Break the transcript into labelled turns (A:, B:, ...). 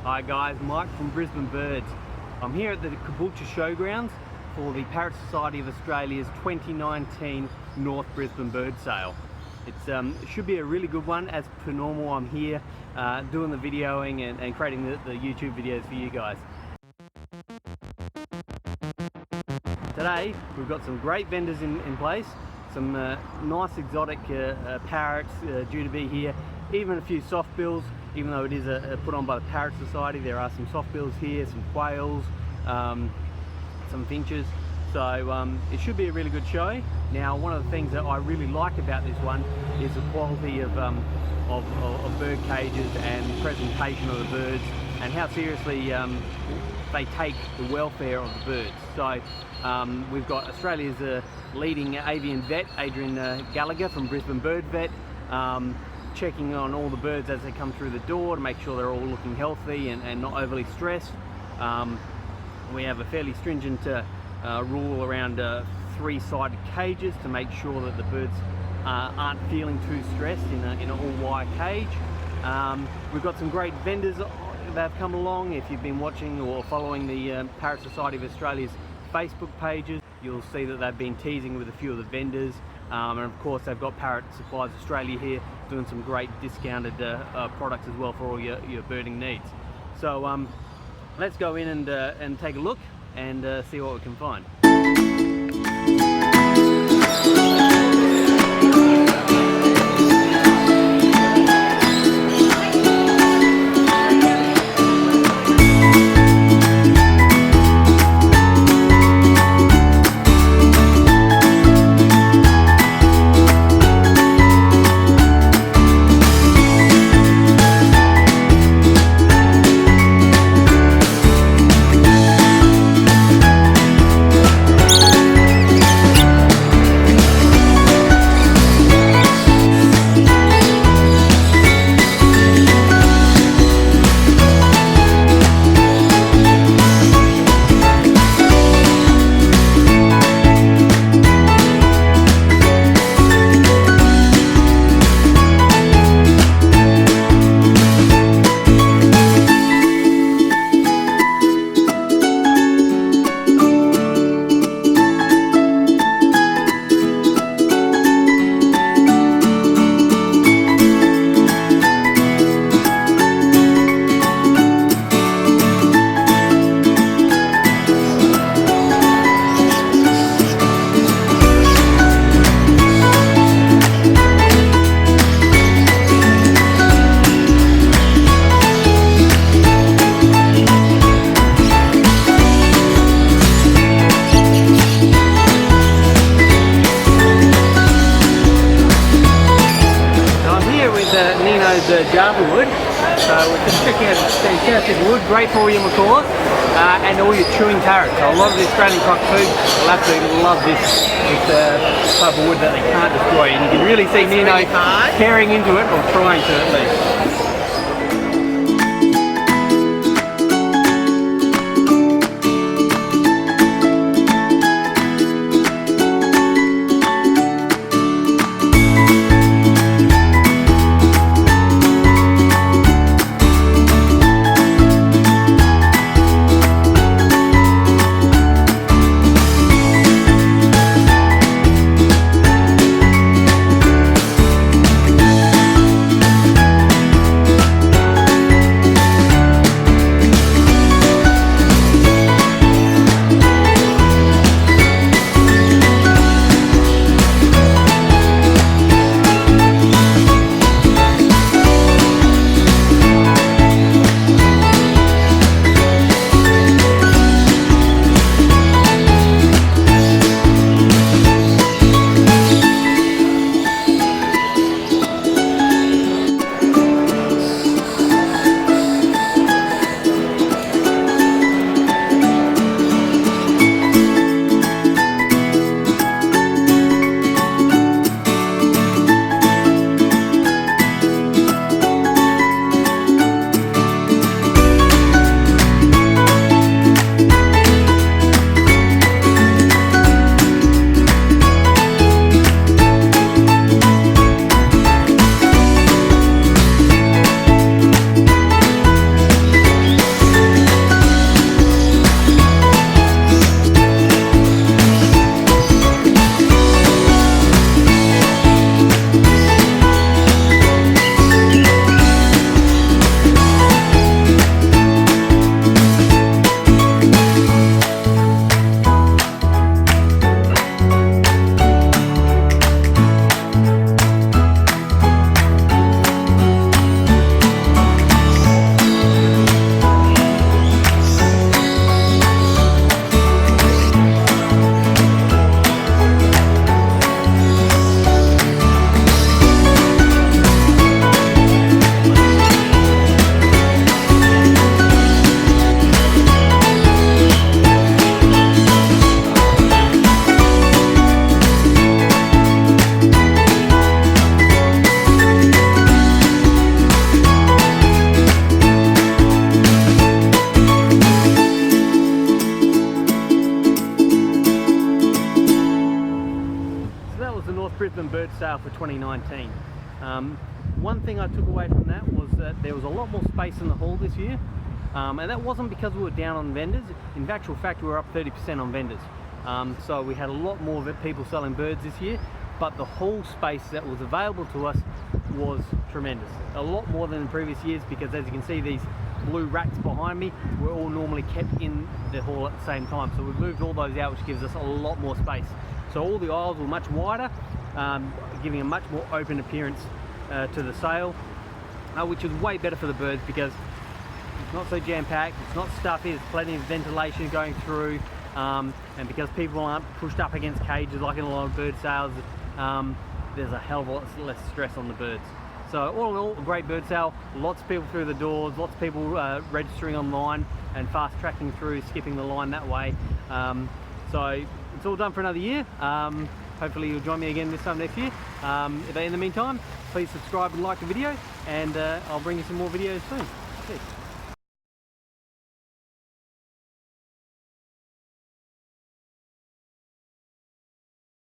A: Hi guys, Mike from Brisbane Birds. I'm here at the Caboolture Showgrounds for the Parrot Society of Australia's 2019 North Brisbane Bird Sale. It should be a really good one. As per normal, I'm here doing the videoing and creating the YouTube videos for you guys. Today we've got some great vendors in place, some nice exotic parrots due to be here, even a few soft bills. Even though it is put on by the Parrot Society, there are some soft bills here, some quails, some finches. So it should be a really good show. Now, one of the things that I really like about this one is the quality of bird cages and presentation of the birds, and how seriously they take the welfare of the birds. So we've got Australia's leading avian vet, Adrian Gallagher from Brisbane Bird Vet, checking on all the birds as they come through the door to make sure they're all looking healthy and not overly stressed. We have a fairly stringent rule around three-sided cages to make sure that the birds aren't feeling too stressed in an all-wire cage. We've got some great vendors that have come along. If you've been watching or following the Parrot Society of Australia's Facebook pages, you'll see that they've been teasing with a few of the vendors. And of course they've got Parrot Supplies Australia here doing some great discounted products as well for all your birding needs. So let's go in and take a look and see what we can find. Java wood, so we're just checking out fantastic wood, great for your macaws and all your chewing parrots. So a lot of the Australian cockatoos will absolutely love this type of wood that they can't destroy, and you can really see Nino tearing into it, or trying to at least. sale for 2019. One thing I took away from that was that there was a lot more space in the hall this year, and that wasn't because we were down on vendors. In actual fact, we were up 30% on vendors. So we had a lot more people selling birds this year, but the hall space that was available to us was tremendous. A lot more than in previous years, because as you can see, these blue racks behind me were all normally kept in the hall at the same time. So we've moved all those out, which gives us a lot more space. So all the aisles were much wider, giving a much more open appearance to the sale, which is way better for the birds because it's not so jam-packed, it's not stuffy, there's plenty of ventilation going through, and because people aren't pushed up against cages like in a lot of bird sales, there's a hell of a lot less stress on the birds. So all in all, a great bird sale, lots of people through the doors, lots of people registering online and fast tracking through, skipping the line that way. So it's all done for another year. Hopefully you'll join me again this time next year. In the meantime, please subscribe and like the video, and I'll bring you some more videos soon. Cheers.